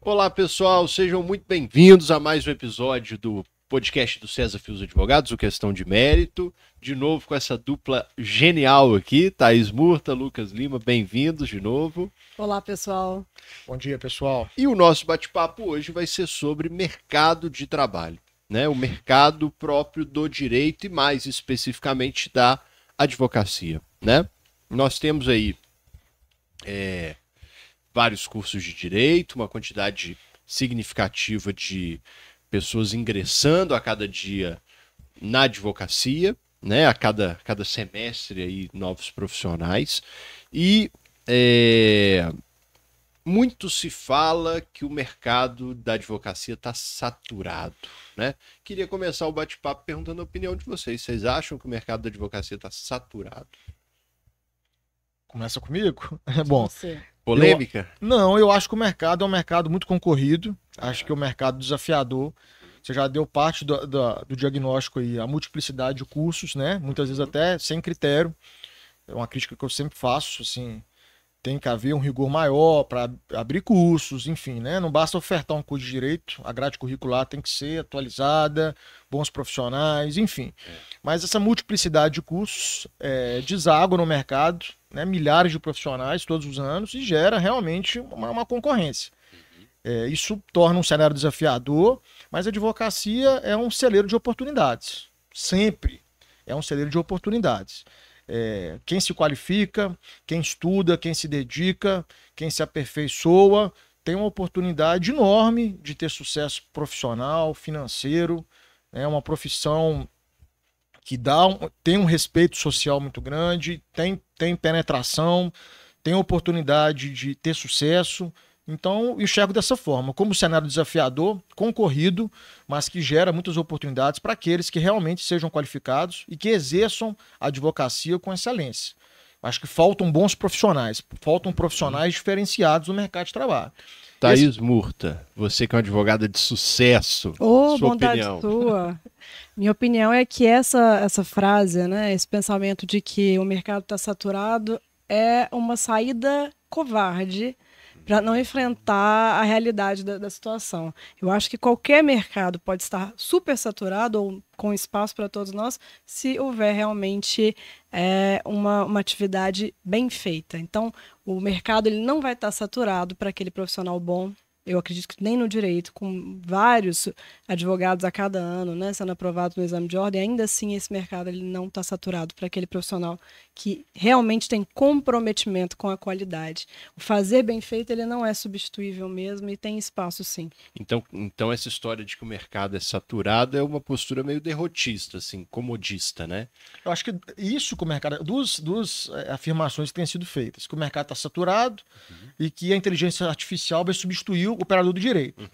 Olá, pessoal, sejam muito bem-vindos a mais um episódio do podcast do César Fios Advogados, o Questão de Mérito. De novo com essa dupla genial aqui, Thaís Murta, Lucas Lima, bem-vindos de novo. Olá, pessoal. Bom dia, pessoal. E o nosso bate-papo hoje vai ser sobre mercado de trabalho, né? O mercado próprio do direito e mais especificamente da advocacia, né? Nós temos aí vários cursos de direito, uma quantidade significativa de pessoas ingressando a cada dia na advocacia, né? A cada semestre aí novos profissionais e muito se fala que o mercado da advocacia está saturado, né? Queria começar o bate-papo perguntando a opinião de vocês. Vocês acham que o mercado da advocacia está saturado? Começa comigo? Bom, polêmica? Eu acho que o mercado é um mercado muito concorrido. Acho que é um mercado desafiador. Você já deu parte do diagnóstico aí, a multiplicidade de cursos, né? Muitas vezes até sem critério. É uma crítica que eu sempre faço, assim, tem que haver um rigor maior para abrir cursos, enfim, né? Não basta ofertar um curso de direito, a grade curricular tem que ser atualizada, bons profissionais, enfim. Mas essa multiplicidade de cursos deságua no mercado, né? Milhares de profissionais todos os anos e gera realmente uma concorrência. Isso torna um cenário desafiador, mas a advocacia é um celeiro de oportunidades. Sempre é um celeiro de oportunidades. Quem se qualifica, quem estuda, quem se dedica, quem se aperfeiçoa, tem uma oportunidade enorme de ter sucesso profissional, financeiro. É uma profissão que tem um respeito social muito grande, tem penetração, tem oportunidade de ter sucesso. Então, eu enxergo dessa forma, como um cenário desafiador, concorrido, mas que gera muitas oportunidades para aqueles que realmente sejam qualificados e que exerçam a advocacia com excelência. Acho que faltam bons profissionais, faltam profissionais diferenciados no mercado de trabalho. Thaís Murta, você que é uma advogada de sucesso, sua bondade opinião. Sua. Minha opinião é que essa frase, né, esse pensamento de que o mercado está saturado é uma saída covarde para não enfrentar a realidade da situação. Eu acho que qualquer mercado pode estar super saturado ou com espaço para todos nós se houver realmente uma atividade bem feita. Então, o mercado ele não vai estar saturado para aquele profissional bom. Eu acredito que nem no direito, com vários advogados a cada ano, né, sendo aprovados no exame de ordem, ainda assim esse mercado ele não está saturado para aquele profissional que realmente tem comprometimento com a qualidade. O fazer bem feito ele não é substituível mesmo e tem espaço sim. Então essa história de que o mercado é saturado é uma postura meio derrotista, assim, comodista, né? Eu acho que isso que o mercado... Duas afirmações que têm sido feitas. Que o mercado está saturado e que a inteligência artificial vai substituir o operador do direito.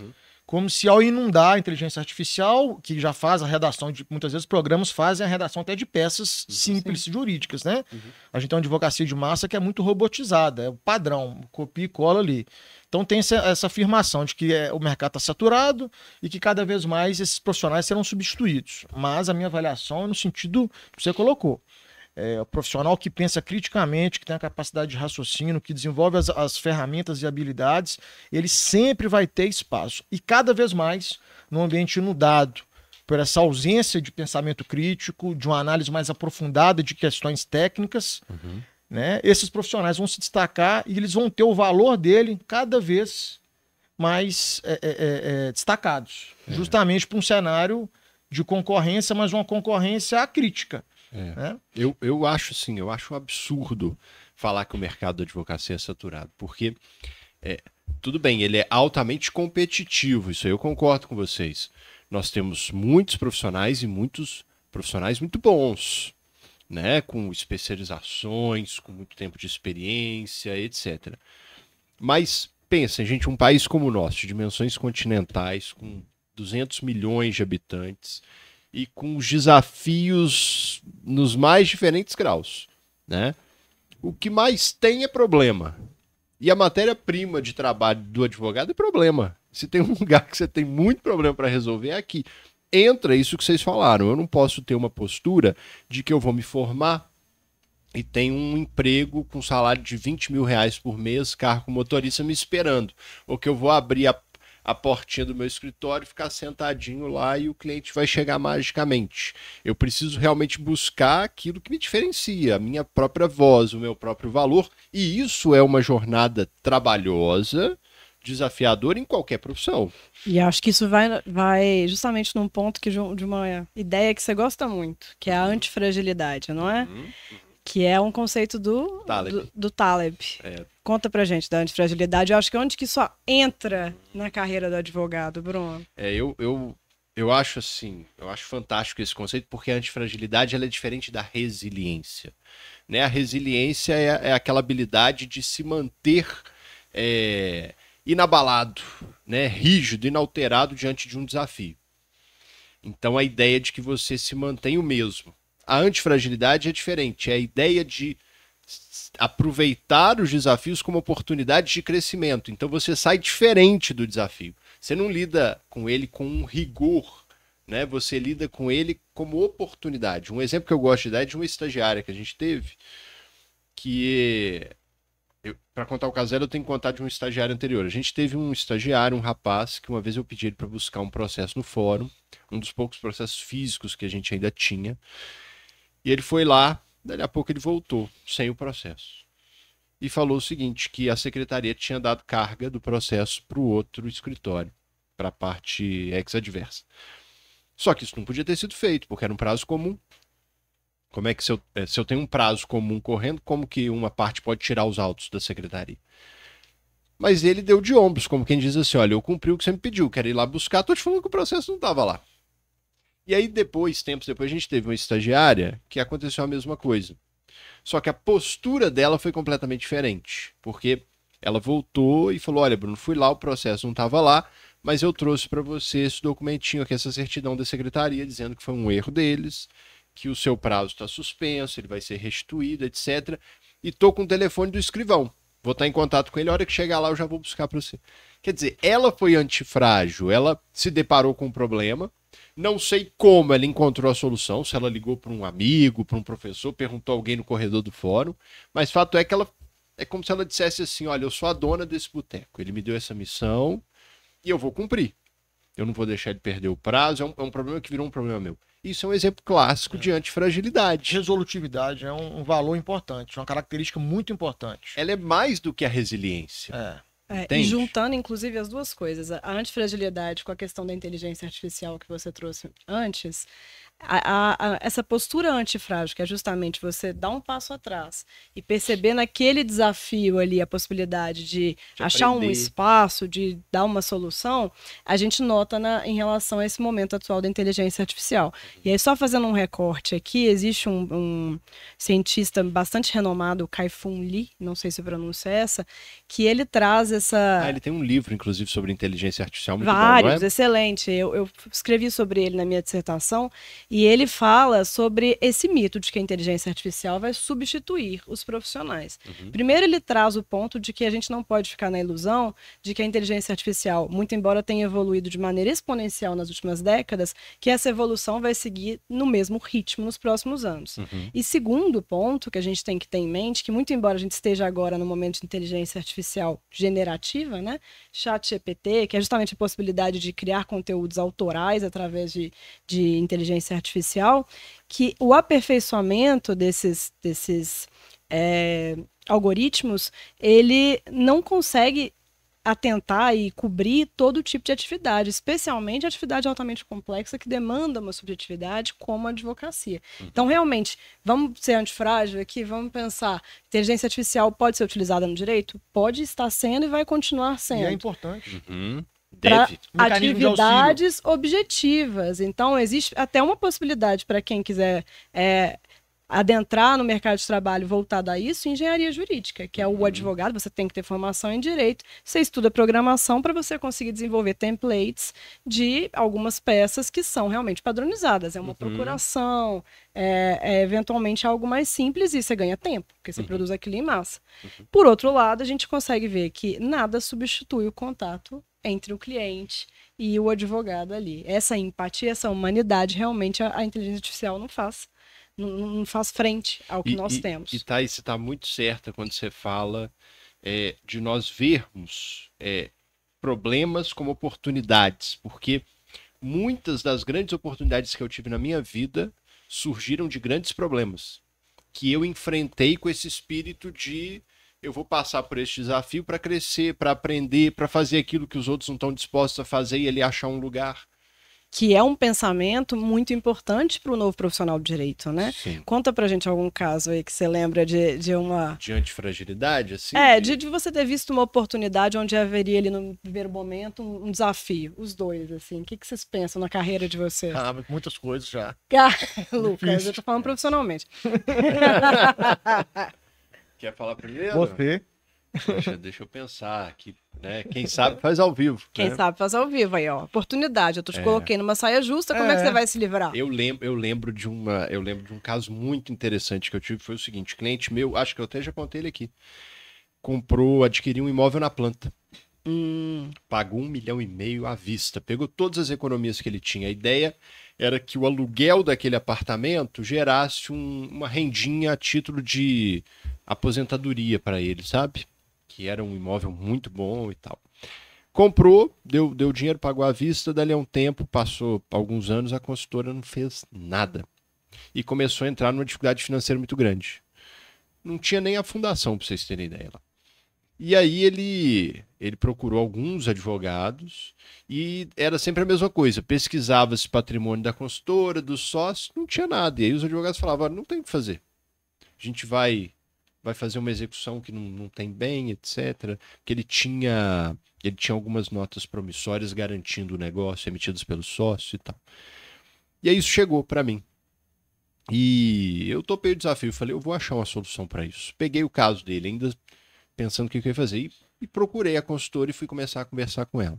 Como se ao inundar a inteligência artificial, que já faz a redação de... Muitas vezes programas fazem a redação até de peças simples jurídicas, né? A gente tem uma advocacia de massa que é muito robotizada, é o padrão, copia e cola ali. Então tem essa afirmação de que o mercado está saturado e que cada vez mais esses profissionais serão substituídos. Mas a minha avaliação é no sentido que você colocou. O profissional que pensa criticamente, que tem a capacidade de raciocínio, que desenvolve as ferramentas e habilidades, ele sempre vai ter espaço. E cada vez mais, no ambiente inundado, por essa ausência de pensamento crítico, de uma análise mais aprofundada de questões técnicas, né, esses profissionais vão se destacar e eles vão ter o valor dele cada vez mais destacados. Justamente para um cenário de concorrência, mas uma concorrência acrítica. Eu acho assim, eu acho um absurdo falar que o mercado da advocacia é saturado, porque tudo bem, ele é altamente competitivo, isso aí eu concordo com vocês. Nós temos muitos profissionais e muitos profissionais muito bons, né, com especializações, com muito tempo de experiência, etc. Mas pensem, gente, um país como o nosso, de dimensões continentais, com 200 milhões de habitantes, e com os desafios nos mais diferentes graus, né? O que mais tem é problema. E a matéria-prima de trabalho do advogado é problema. Se tem um lugar que você tem muito problema para resolver, é aqui. Entra isso que vocês falaram. Eu não posso ter uma postura de que eu vou me formar e tenho um emprego com salário de 20 mil reais por mês, carro com motorista me esperando. Ou que eu vou abrir a portinha do meu escritório, ficar sentadinho lá e o cliente vai chegar magicamente. Eu preciso realmente buscar aquilo que me diferencia, a minha própria voz, o meu próprio valor, e isso é uma jornada trabalhosa, desafiadora em qualquer profissão. E acho que isso vai justamente num ponto de uma ideia que você gosta muito, que é a antifragilidade, não é? Que é um conceito do Taleb. Conta pra gente da antifragilidade. Eu acho que onde que isso entra na carreira do advogado, Bruno? Eu acho assim, eu acho fantástico esse conceito, porque a antifragilidade ela é diferente da resiliência. Né? A resiliência é aquela habilidade de se manter inabalado, né? Rígido, inalterado diante de um desafio. Então a ideia de que você se mantém o mesmo. A antifragilidade é diferente, é a ideia de aproveitar os desafios como oportunidades de crescimento. Então você sai diferente do desafio. Você não lida com ele com um rigor, né? Você lida com ele como oportunidade. Um exemplo que eu gosto de dar é de uma estagiária que a gente teve, que para contar o caso dela, eu tenho que contar de um estagiário anterior. A gente teve um estagiário, um rapaz, que uma vez eu pedi ele para buscar um processo no fórum, um dos poucos processos físicos que a gente ainda tinha. E ele foi lá, daí a pouco ele voltou, sem o processo. E falou o seguinte, que a secretaria tinha dado carga do processo para o outro escritório, para a parte ex-adversa. Só que isso não podia ter sido feito, porque era um prazo comum. Como é que se eu tenho um prazo comum correndo, como que uma parte pode tirar os autos da secretaria? Mas ele deu de ombros, como quem diz assim, olha, eu cumpri o que você me pediu, quero ir lá buscar, tô te falando que o processo não estava lá. E aí tempos depois, a gente teve uma estagiária que aconteceu a mesma coisa. Só que a postura dela foi completamente diferente, porque ela voltou e falou, olha, Bruno, fui lá, o processo não estava lá, mas eu trouxe para você esse documentinho aqui, essa certidão da secretaria, dizendo que foi um erro deles, que o seu prazo está suspenso, ele vai ser restituído, etc. E tô com o telefone do escrivão. Vou estar em contato com ele, a hora que chegar lá eu já vou buscar para você. Quer dizer, ela foi antifrágil, ela se deparou com um problema, não sei como ela encontrou a solução, se ela ligou para um amigo, para um professor, perguntou a alguém no corredor do fórum, mas fato é que ela é como se ela dissesse assim, olha, eu sou a dona desse boteco, ele me deu essa missão e eu vou cumprir. Eu não vou deixar ele perder o prazo, é um problema que virou um problema meu. Isso é um exemplo clássico de antifragilidade. Resolutividade é um valor importante, uma característica muito importante. Ela é mais do que a resiliência. E juntando, inclusive, as duas coisas, a antifragilidade com a questão da inteligência artificial que você trouxe antes, essa postura antifrágil, que é justamente você dar um passo atrás e perceber naquele desafio ali a possibilidade de achar um espaço, de dar uma solução, a gente nota em relação a esse momento atual da inteligência artificial. E aí, só fazendo um recorte aqui, existe um cientista bastante renomado, o Kai-Fu Lee, não sei se a pronúncia é essa, que ele traz essa... ele tem um livro, inclusive, sobre inteligência artificial muito Vários, bom, não é? excelente. Eu escrevi sobre ele na minha dissertação e ele fala sobre esse mito de que a inteligência artificial vai substituir os profissionais. Primeiro, ele traz o ponto de que a gente não pode ficar na ilusão de que a inteligência artificial, muito embora tenha evoluído de maneira exponencial nas últimas décadas, que essa evolução vai seguir no mesmo ritmo nos próximos anos. E segundo ponto que a gente tem que ter em mente, que muito embora a gente esteja agora no momento de inteligência artificial generativa, né? ChatGPT, que é justamente a possibilidade de criar conteúdos autorais através de inteligência artificial, que o aperfeiçoamento desses algoritmos, ele não consegue atentar e cobrir todo tipo de atividade, especialmente atividade altamente complexa que demanda uma subjetividade como a advocacia. Então, realmente, vamos ser antifrágil aqui, vamos pensar, inteligência artificial pode ser utilizada no direito? Pode estar sendo e vai continuar sendo. E é importante. Para atividades objetivas. Então, existe até uma possibilidade para quem quiser adentrar no mercado de trabalho voltado a isso, engenharia jurídica, que é o advogado, você tem que ter formação em direito, você estuda programação para você conseguir desenvolver templates de algumas peças que são realmente padronizadas. É uma procuração, eventualmente algo mais simples e você ganha tempo, porque você produz aquilo em massa. Por outro lado, a gente consegue ver que nada substitui o contato entre o cliente e o advogado ali. Essa empatia, essa humanidade, realmente a inteligência artificial não faz. Não faz frente ao que nós temos. E Thaís, você está muito certa quando você fala de nós vermos problemas como oportunidades, porque muitas das grandes oportunidades que eu tive na minha vida surgiram de grandes problemas, que eu enfrentei com esse espírito de eu vou passar por esse desafio para crescer, para aprender, para fazer aquilo que os outros não estão dispostos a fazer e ele achar um lugar. Que é um pensamento muito importante para o novo profissional do direito, né? Sim. Conta pra gente algum caso aí que você lembra de uma... De antifragilidade, assim? De você ter visto uma oportunidade onde haveria ali no primeiro momento um desafio, os dois, assim. O que vocês pensam na carreira de vocês? Muitas coisas já. Lucas, eu tô falando profissionalmente. Quer falar primeiro? Você. Deixa eu pensar aqui, né? Quem sabe faz ao vivo. Quem né? sabe faz ao vivo aí, ó. Oportunidade. Eu te coloquei numa saia justa, como é que você vai se livrar? Eu lembro de um caso muito interessante que eu tive, foi o seguinte, cliente meu, acho que eu até já contei ele aqui, adquiriu um imóvel na planta. Pagou 1,5 milhão à vista, pegou todas as economias que ele tinha. A ideia era que o aluguel daquele apartamento gerasse uma rendinha a título de aposentadoria para ele, sabe? Que era um imóvel muito bom e tal. Comprou, deu dinheiro, pagou à vista, dali a um tempo, passou alguns anos, a consultora não fez nada. E começou a entrar numa dificuldade financeira muito grande. Não tinha nem a fundação, para vocês terem ideia lá. E aí ele procurou alguns advogados e era sempre a mesma coisa. Pesquisava esse patrimônio da consultora, dos sócios, não tinha nada. E aí os advogados falavam, não tem o que fazer. A gente vai fazer uma execução que não tem bem, etc. Porque ele tinha algumas notas promissórias garantindo o negócio, emitidas pelo sócio e tal. E aí isso chegou para mim. E eu topei o desafio, falei, eu vou achar uma solução para isso. Peguei o caso dele, ainda pensando o que eu ia fazer, e procurei a consultora e fui começar a conversar com ela.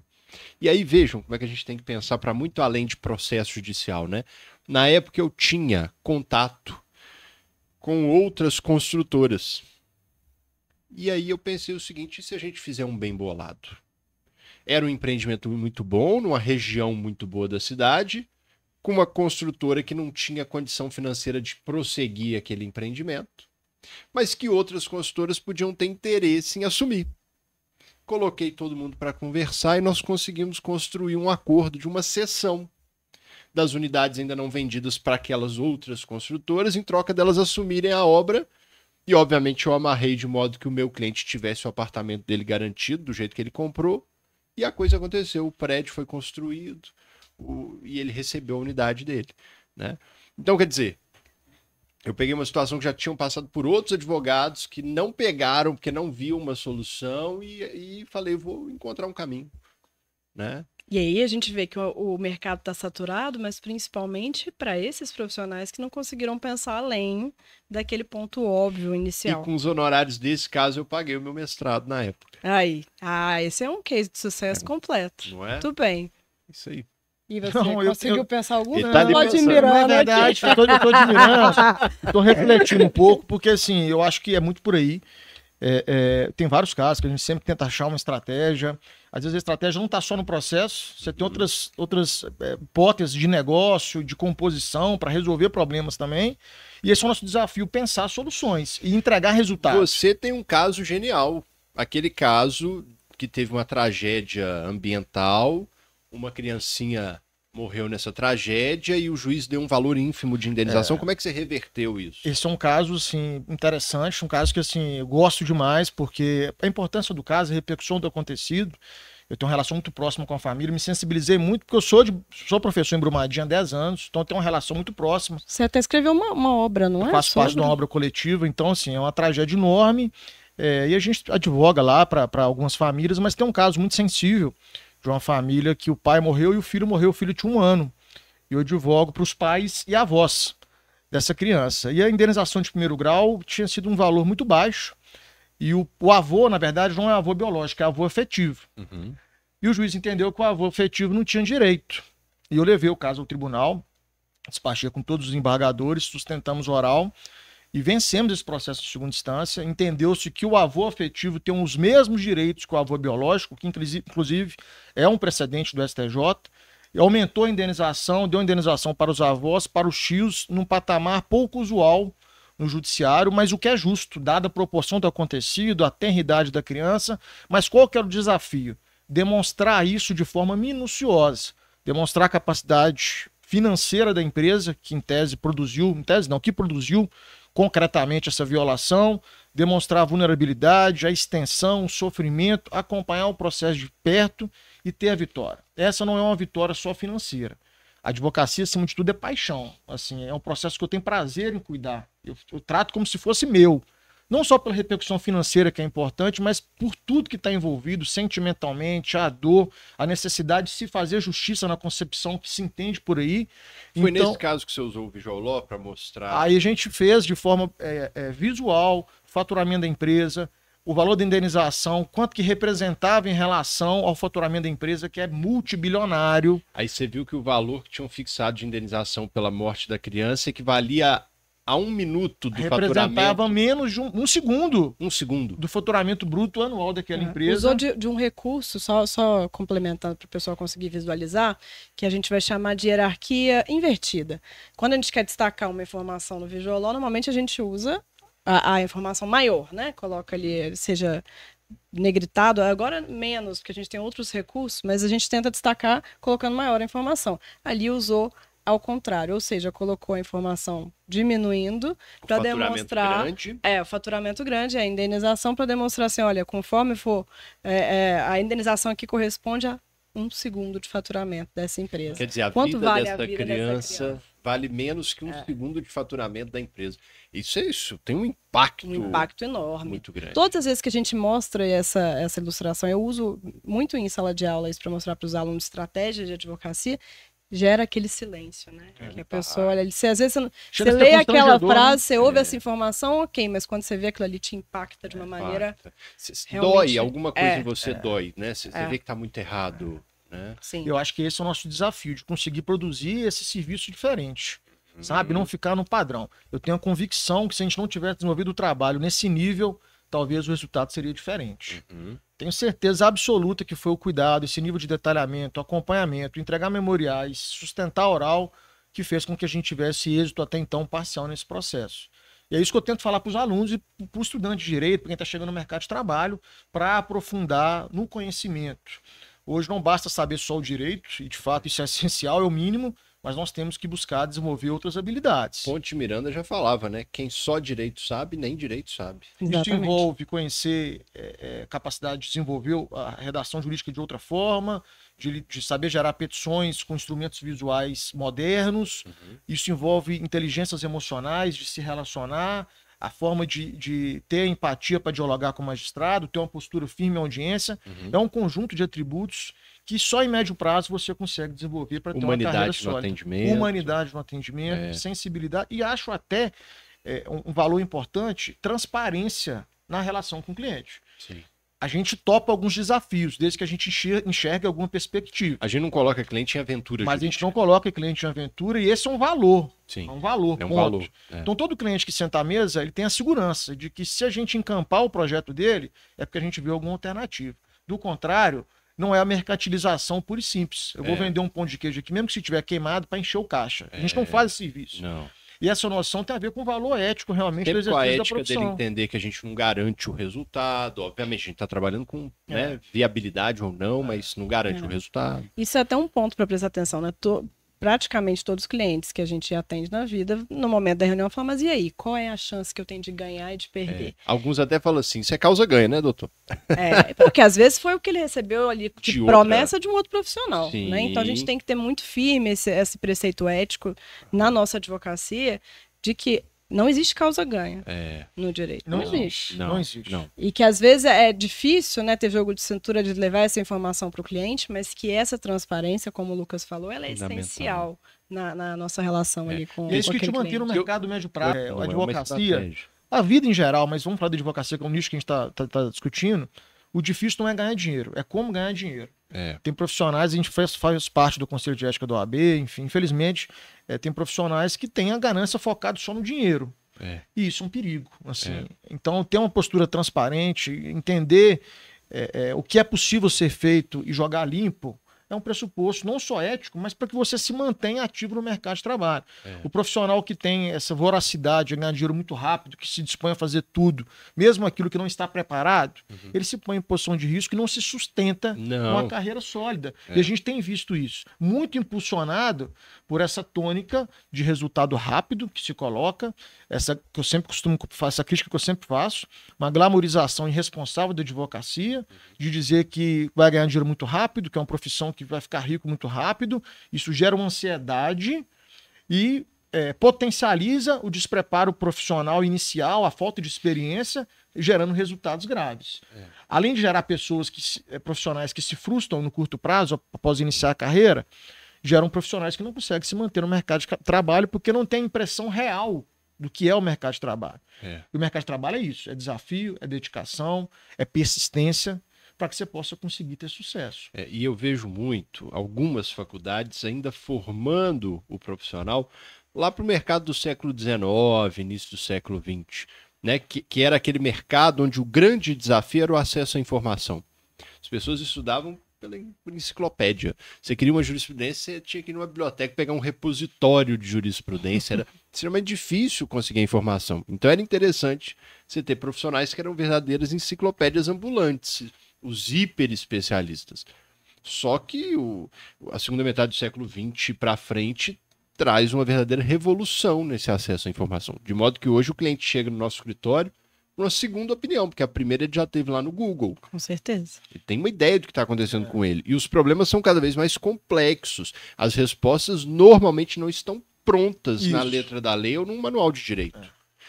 E aí vejam como é que a gente tem que pensar para muito além de processo judicial, né? Na época eu tinha contato com outras construtoras. E aí eu pensei o seguinte, e se a gente fizer um bem bolado? Era um empreendimento muito bom, numa região muito boa da cidade, com uma construtora que não tinha condição financeira de prosseguir aquele empreendimento, mas que outras construtoras podiam ter interesse em assumir. Coloquei todo mundo para conversar e nós conseguimos construir um acordo de uma cessão das unidades ainda não vendidas para aquelas outras construtoras, em troca delas assumirem a obra. E, obviamente, eu amarrei de modo que o meu cliente tivesse o apartamento dele garantido, do jeito que ele comprou. E a coisa aconteceu. O prédio foi construído e ele recebeu a unidade dele, né? Então, quer dizer, eu peguei uma situação que já tinham passado por outros advogados que não pegaram, porque não viam uma solução e falei, vou encontrar um caminho, né? E aí a gente vê que o mercado está saturado, mas principalmente para esses profissionais que não conseguiram pensar além daquele ponto óbvio inicial. E com os honorários desse caso eu paguei o meu mestrado na época. Aí, esse é um case de sucesso completo. Não é? Muito bem. Isso aí. E você conseguiu pensar algum? Ele tá ali Pode pensando. admirando. Na verdade, eu tô admirando, tô refletindo um pouco, porque assim, eu acho que é muito por aí. Tem vários casos que a gente sempre tenta achar uma estratégia. Às vezes a estratégia não está só no processo, você tem outras hipóteses de negócio, de composição para resolver problemas também. E esse é o nosso desafio, pensar soluções e entregar resultados. Você tem um caso genial. Aquele caso que teve uma tragédia ambiental, uma criancinha morreu nessa tragédia e o juiz deu um valor ínfimo de indenização. Como é que você reverteu isso? Esse é um caso assim, interessante, um caso que assim, eu gosto demais, porque a importância do caso, a repercussão do acontecido, eu tenho uma relação muito próxima com a família, me sensibilizei muito, porque eu sou professor em Brumadinho há 10 anos, então eu tenho uma relação muito próxima. Você até escreveu uma obra, não é? Eu faço parte de uma obra coletiva, então assim, é uma tragédia enorme, e a gente advoga lá para algumas famílias, mas tem um caso muito sensível, de uma família que o pai morreu e o filho morreu, o filho tinha 1 ano. E eu advogo para os pais e avós dessa criança. E a indenização de primeiro grau tinha sido um valor muito baixo. E o avô, na verdade, não é avô biológico, é avô afetivo. Uhum. E o juiz entendeu que o avô afetivo não tinha direito. E eu levei o caso ao tribunal, despachei com todos os embargadores, sustentamos oral e vencemos esse processo de segunda instância. Entendeu-se que o avô afetivo tem os mesmos direitos que o avô biológico, que inclusive é um precedente do STJ, e aumentou a indenização, deu indenização para os avós, para os tios, num patamar pouco usual no judiciário, mas o que é justo, dada a proporção do acontecido, a tenridade da criança. Mas qual que era o desafio? demonstrar isso de forma minuciosa, demonstrar a capacidade financeira da empresa, que em tese que produziu concretamente essa violação, demonstrar a vulnerabilidade, a extensão, o sofrimento, acompanhar o processo de perto e ter a vitória. Essa não é uma vitória só financeira. A advocacia, acima de tudo, é paixão. Assim, é um processo que eu tenho prazer em cuidar. Eu trato como se fosse meu. Não só pela repercussão financeira, que é importante, mas por tudo que está envolvido sentimentalmente, a dor, a necessidade de se fazer justiça na concepção que se entende por aí. Foi nesse caso que você usou o Visual Law para mostrar? Aí a gente fez de forma visual, faturamento da empresa, o valor da indenização, quanto que representava em relação ao faturamento da empresa, que é multibilionário. Aí você viu que o valor que tinham fixado de indenização pela morte da criança equivalia a 1 minuto do faturamento. Representava menos de um segundo. Um segundo. Do faturamento bruto anual daquela empresa. Usou de um recurso, só complementando para o pessoal conseguir visualizar, que a gente vai chamar de hierarquia invertida. Quando a gente quer destacar uma informação no Visual Law, normalmente a gente usa a informação maior, né? Coloca ali, seja negritado, agora menos, porque a gente tem outros recursos, mas a gente tenta destacar colocando maior a informação. Ali usou ao contrário, ou seja, colocou a informação diminuindo para demonstrar o faturamento grande, a indenização para demonstrar assim, olha, conforme for a indenização aqui corresponde a 1 segundo de faturamento dessa empresa. Quer dizer, a Quanto vida vale dessa a vida criança vale menos que 1 segundo de faturamento da empresa. Isso tem um impacto enorme, muito grande. Todas as vezes que a gente mostra essa ilustração, eu uso muito em sala de aula isso para mostrar para os alunos estratégia de advocacia, gera aquele silêncio, né? Que a pessoa, olha, às vezes você lê aquela frase, você ouve essa informação, ok, mas quando você vê aquilo ali te impacta de uma maneira... Dói, alguma coisa em você dói, né? Você vê que tá muito errado, né? Sim. Eu acho que esse é o nosso desafio, de conseguir produzir esse serviço diferente, sabe? Não ficar no padrão. Eu tenho a convicção que se a gente não tivesse desenvolvido o trabalho nesse nível, talvez o resultado seria diferente. Tenho certeza absoluta que foi o cuidado, esse nível de detalhamento, acompanhamento, entregar memoriais, sustentar a oral, que fez com que a gente tivesse êxito até então parcial nesse processo. E é isso que eu tento falar para os alunos e para o estudante de direito, para quem está chegando no mercado de trabalho, para aprofundar no conhecimento. Hoje não basta saber só o direito, e de fato isso é essencial, é o mínimo, mas nós temos que buscar desenvolver outras habilidades. Ponte Miranda já falava, né? Quem só direito sabe, nem direito sabe. Isso envolve conhecer, capacidade de desenvolver a redação jurídica de outra forma, de saber gerar petições com instrumentos visuais modernos. Isso envolve inteligências emocionais, de se relacionar, a forma de ter empatia para dialogar com o magistrado, ter uma postura firme em audiência. É um conjunto de atributos que só em médio prazo você consegue desenvolver para ter uma carreira sólida. Humanidade no atendimento, sensibilidade e acho até um valor importante, transparência na relação com o cliente. Sim. A gente topa alguns desafios, desde que a gente enxergue alguma perspectiva. A gente não coloca cliente em aventura. Mas a gente não coloca cliente em aventura e esse é um valor. Sim. É um valor. É um valor. Então todo cliente que senta à mesa, ele tem a segurança de que se a gente encampar o projeto dele, é porque a gente vê alguma alternativa. Do contrário, não é a mercantilização pura e simples. Eu vou vender um pão de queijo aqui, mesmo que se estiver queimado, para encher o caixa. A gente não faz esse serviço. Não. E essa noção tem a ver com o valor ético realmente do exercício da profissão. Com a ética dele entender que a gente não garante o resultado. Obviamente, a gente está trabalhando com viabilidade ou não, mas não garante o resultado. Isso é até um ponto para prestar atenção, né? Praticamente todos os clientes que a gente atende na vida, no momento da reunião, falam, mas e aí? Qual é a chance que eu tenho de ganhar e de perder? Alguns até falam assim, isso é causa ganha, né, doutor? Porque às vezes foi o que ele recebeu ali de promessa de um outro profissional. Né? Então a gente tem que ter muito firme esse preceito ético na nossa advocacia de que não existe causa-ganha no direito. Não existe. Não existe. E que às vezes é difícil, né, ter jogo de cintura de levar essa informação para o cliente, mas que essa transparência, como o Lucas falou, ela é essencial na nossa relação ali com é isso que te mantém no mercado médio prazo. A advocacia, a vida em geral, mas vamos falar de advocacia, que é um nicho que a gente está discutindo. O difícil não é ganhar dinheiro, é como ganhar dinheiro. Tem profissionais, a gente faz parte do Conselho de Ética da OAB, enfim, infelizmente, tem profissionais que têm a ganância focada só no dinheiro. E isso é um perigo. Assim. Então, ter uma postura transparente, entender o que é possível ser feito e jogar limpo, é um pressuposto não só ético, mas para que você se mantenha ativo no mercado de trabalho. O profissional que tem essa voracidade de ganhar dinheiro muito rápido, que se dispõe a fazer tudo, mesmo aquilo que não está preparado, ele se põe em posição de risco e não se sustenta com uma carreira sólida. E a gente tem visto isso, muito impulsionado por essa tônica de resultado rápido que se coloca, essa que eu sempre costumo fazer, essa crítica que eu sempre faço, uma glamorização irresponsável da advocacia, de dizer que vai ganhar dinheiro muito rápido, que é uma profissão que vai ficar rico muito rápido. Isso gera uma ansiedade e potencializa o despreparo profissional inicial, a falta de experiência, gerando resultados graves. Além de gerar pessoas profissionais que se frustram no curto prazo após iniciar a carreira, geram profissionais que não conseguem se manter no mercado de trabalho porque não tem impressão real do que é o mercado de trabalho. E o mercado de trabalho é isso, é desafio, é dedicação, é persistência, para que você possa conseguir ter sucesso. E eu vejo muito algumas faculdades ainda formando o profissional lá para o mercado do século XIX, início do século XX, né? Que era aquele mercado onde o grande desafio era o acesso à informação. As pessoas estudavam pela enciclopédia. Você queria uma jurisprudência, você tinha que ir numa biblioteca pegar um repositório de jurisprudência. Era extremamente difícil conseguir a informação. Então era interessante você ter profissionais que eram verdadeiras enciclopédias ambulantes, os hiper especialistas. Só que a segunda metade do século XX para frente traz uma verdadeira revolução nesse acesso à informação. De modo que hoje o cliente chega no nosso escritório com uma segunda opinião, porque a primeira ele já teve lá no Google. Com certeza. Ele tem uma ideia do que está acontecendo com ele. E os problemas são cada vez mais complexos. As respostas normalmente não estão prontas na letra da lei ou num manual de direito.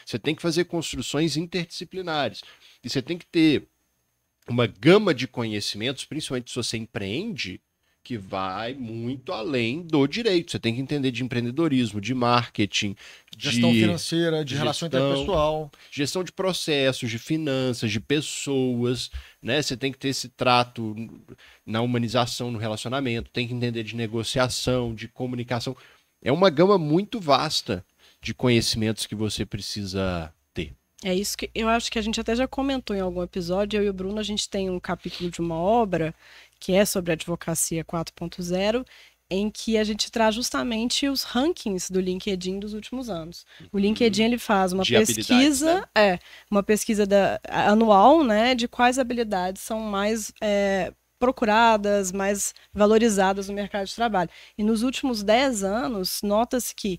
Você tem que fazer construções interdisciplinares. E você tem que ter uma gama de conhecimentos, principalmente se você empreende, que vai muito além do direito. Você tem que entender de empreendedorismo, de marketing, gestão financeira, de relação interpessoal, gestão de processos, de finanças, de pessoas, né? Você tem que ter esse trato na humanização, no relacionamento, tem que entender de negociação, de comunicação. É uma gama muito vasta de conhecimentos que você precisa ter. É isso que eu acho que a gente até já comentou em algum episódio. Eu e o Bruno, a gente tem um capítulo de uma obra que é sobre a advocacia 4.0, em que a gente traz justamente os rankings do LinkedIn dos últimos anos. O LinkedIn ele faz uma pesquisa, né? Uma pesquisa anual, né, de quais habilidades são mais procuradas, mais valorizadas no mercado de trabalho. E nos últimos 10 anos, nota-se que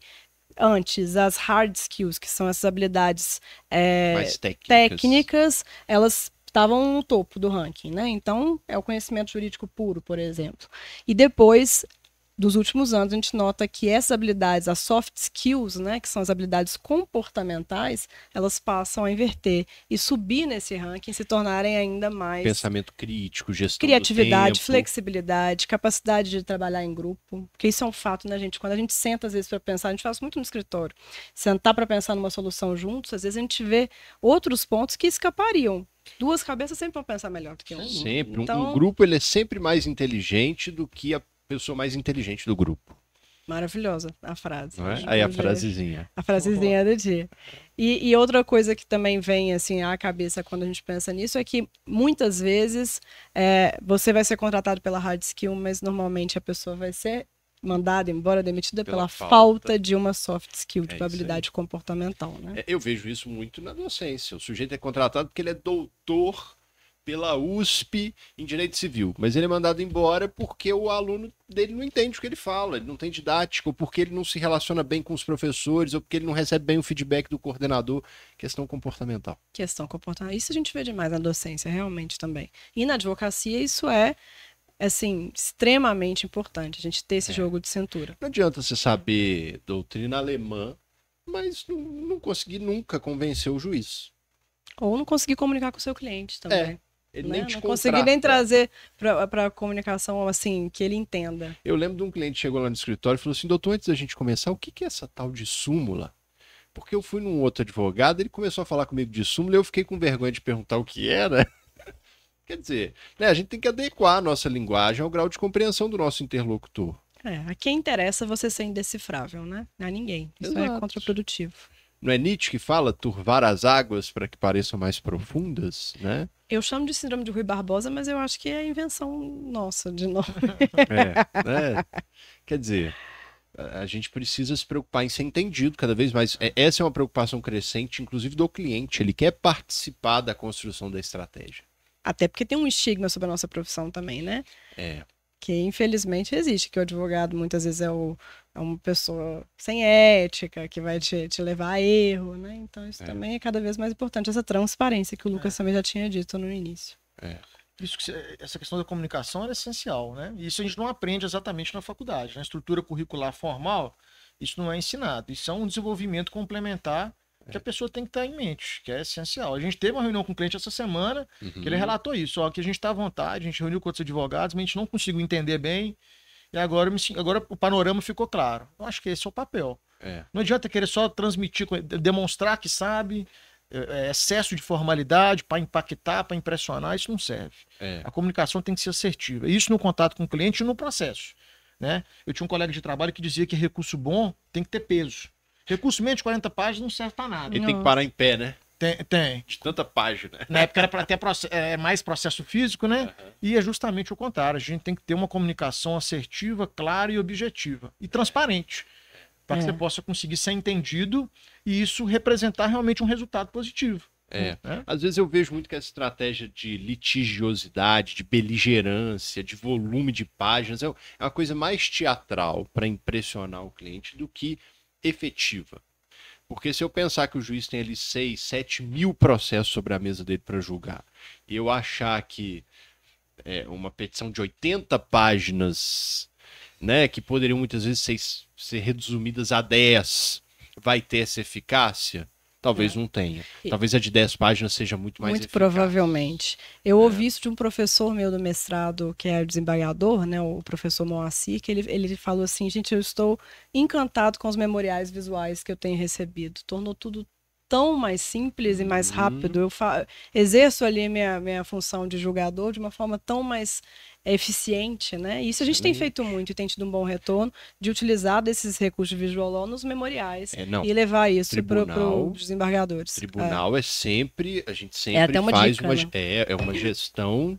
antes, as hard skills, que são essas habilidades mais técnicas, elas estavam no topo do ranking, né? Então, é o conhecimento jurídico puro, por exemplo. E depois, dos últimos anos, a gente nota que essas habilidades, as soft skills, né, que são as habilidades comportamentais, elas passam a inverter e subir nesse ranking, se tornarem ainda mais... Pensamento crítico, gestão criatividade, do tempo, flexibilidade, capacidade de trabalhar em grupo, porque isso é um fato, né, gente? Quando a gente senta, às vezes, para pensar, a gente faz muito no escritório, sentar para pensar numa solução juntos, às vezes a gente vê outros pontos que escapariam. Duas cabeças sempre vão pensar melhor do que um. Sempre. Então... Um grupo ele é sempre mais inteligente do que a pessoa mais inteligente do grupo. Maravilhosa a frase. Não é? Aí a frasezinha. A frasezinha do dia. E outra coisa que também vem assim à cabeça quando a gente pensa nisso é que muitas vezes você vai ser contratado pela hard skill, mas normalmente a pessoa vai ser mandada embora, demitida pela falta de uma soft skill, de habilidade comportamental, né? Eu vejo isso muito na docência. O sujeito é contratado porque ele é doutor pela USP em Direito Civil, mas ele é mandado embora porque o aluno dele não entende o que ele fala, ele não tem didática, ou porque ele não se relaciona bem com os professores, ou porque ele não recebe bem o feedback do coordenador. Questão comportamental. Questão comportamental. Isso a gente vê demais na docência, realmente também. E na advocacia isso é assim, extremamente importante, a gente ter esse jogo de cintura. Não adianta você saber doutrina alemã, mas não conseguir nunca convencer o juiz. Ou não conseguir comunicar com o seu cliente também. Ele nem te não conseguir nem trazer para a comunicação assim, que ele entenda. Eu lembro de um cliente que chegou lá no escritório e falou assim, doutor, antes da gente começar, o que é essa tal de súmula? Porque eu fui num outro advogado, ele começou a falar comigo de súmula e eu fiquei com vergonha de perguntar o que era. Quer dizer, né, a gente tem que adequar a nossa linguagem ao grau de compreensão do nosso interlocutor. A quem interessa você ser indecifrável, né? A ninguém. Isso é contraprodutivo. Não é Nietzsche que fala turvar as águas para que pareçam mais profundas, né? Eu chamo de síndrome de Rui Barbosa, mas eu acho que é invenção nossa, de novo. Quer dizer, a gente precisa se preocupar em ser entendido cada vez mais. Essa é uma preocupação crescente, inclusive do cliente. Ele quer participar da construção da estratégia. Até porque tem um estigma sobre a nossa profissão também, né? Que infelizmente existe, que o advogado muitas vezes é uma pessoa sem ética, que vai te levar a erro, né? Então isso também é cada vez mais importante, essa transparência que o Lucas também já tinha dito no início. Isso essa questão da comunicação é essencial, né? E isso a gente não aprende exatamente na faculdade. Na estrutura curricular formal, isso não é ensinado. Isso é um desenvolvimento complementar que a pessoa tem que estar em mente, que é essencial. A gente teve uma reunião com o cliente essa semana, que ele relatou isso, ó, que a gente está à vontade, a gente reuniu com outros advogados, mas a gente não conseguiu entender bem, e agora o panorama ficou claro. Eu acho que esse é o papel. Não adianta querer só transmitir, demonstrar que sabe, excesso de formalidade para impactar, para impressionar, isso não serve. A comunicação tem que ser assertiva. Isso no contato com o cliente e no processo, né? Eu tinha um colega de trabalho que dizia que recurso bom tem que ter peso. Recurso menos de 40 páginas não serve para nada. Ele tem que parar em pé, né? Tem. De tanta página. Na época era para ter mais processo físico, né? E é justamente o contrário. A gente tem que ter uma comunicação assertiva, clara e objetiva. E transparente. Para que você possa conseguir ser entendido e isso representar realmente um resultado positivo. Às vezes eu vejo muito que essa estratégia de litigiosidade, de beligerância, de volume de páginas é uma coisa mais teatral para impressionar o cliente do que efetiva. Porque se eu pensar que o juiz tem ali 6, 7 mil processos sobre a mesa dele para julgar, e eu achar que uma petição de 80 páginas, né, que poderiam muitas vezes ser resumidas a 10, vai ter essa eficácia? Talvez não tenha. Talvez a de 10 páginas seja muito mais eficaz. Muito provavelmente. Eu ouvi isso de um professor meu do mestrado, que é desembargador, né, o professor Moacir, que ele falou assim, gente, eu estou encantado com os memoriais visuais que eu tenho recebido. Tornou tudo tão mais simples e mais rápido. Eu exerço ali minha função de julgador de uma forma tão mais eficiente, né? E isso a gente tem feito muito e tem tido um bom retorno de utilizar desses recursos de visual law nos memoriais e levar isso para os desembargadores. Tribunal é sempre, a gente sempre faz dica, né? Uma gestão.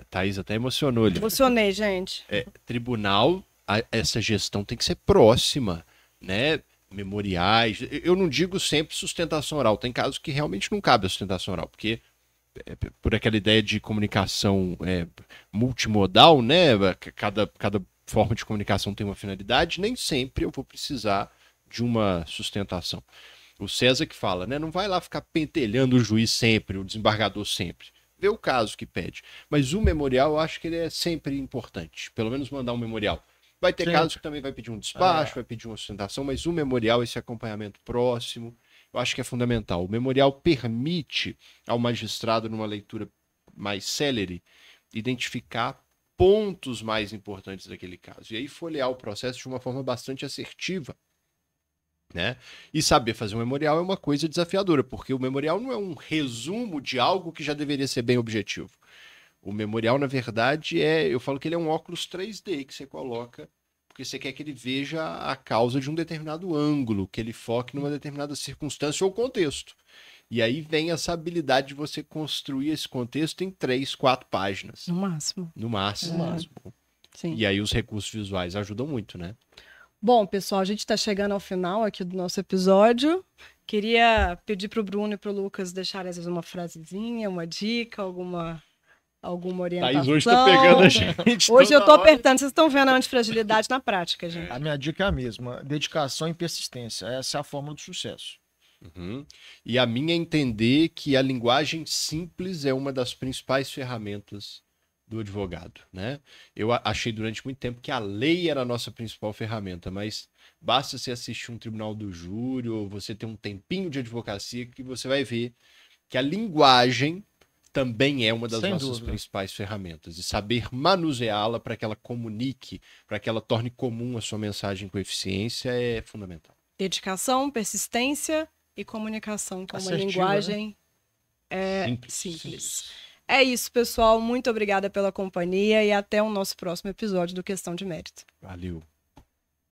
Thaís até emocionou ali. Emocionei, gente. Tribunal, essa gestão tem que ser próxima, né? Memoriais, eu não digo sempre sustentação oral, tem casos que realmente não cabe a sustentação oral, porque por aquela ideia de comunicação multimodal, né, cada forma de comunicação tem uma finalidade, nem sempre eu vou precisar de uma sustentação. O César que fala, né, não vai lá ficar pentelhando o juiz sempre, o desembargador sempre, vê o caso que pede, mas o memorial eu acho que ele é sempre importante, pelo menos mandar um memorial. Vai ter casos que também vai pedir um despacho, vai pedir uma sustentação, mas o memorial, esse acompanhamento próximo, eu acho que é fundamental. O memorial permite ao magistrado, numa leitura mais célere, identificar pontos mais importantes daquele caso. E aí folhear o processo de uma forma bastante assertiva, né? E saber fazer um memorial é uma coisa desafiadora, porque o memorial não é um resumo de algo que já deveria ser bem objetivo. O memorial, na verdade, eu falo que ele é um óculos 3D que você coloca, porque você quer que ele veja a causa de um determinado ângulo, que ele foque numa determinada circunstância ou contexto. E aí vem essa habilidade de você construir esse contexto em 3, 4 páginas. No máximo. No máximo. Sim. E aí os recursos visuais ajudam muito, né? Bom, pessoal, a gente está chegando ao final aqui do nosso episódio. Queria pedir para o Bruno e para o Lucas deixarem às vezes uma frasezinha, uma dica, alguma orientação. Thaís hoje tá pegando a gente. Hoje eu tô apertando. Vocês estão vendo a antifragilidade na prática, gente. A minha dica é a mesma. Dedicação e persistência. Essa é a fórmula do sucesso. E a minha é entender que a linguagem simples é uma das principais ferramentas do advogado, né? Eu achei durante muito tempo que a lei era a nossa principal ferramenta, mas basta você assistir um tribunal do júri ou você ter um tempinho de advocacia que você vai ver que a linguagem também é uma das nossas principais ferramentas. E saber manuseá-la para que ela comunique, para que ela torne comum a sua mensagem com eficiência é fundamental. Dedicação, persistência e comunicação com uma linguagem simples. É isso, pessoal. Muito obrigada pela companhia e até o nosso próximo episódio do Questão de Mérito. Valeu.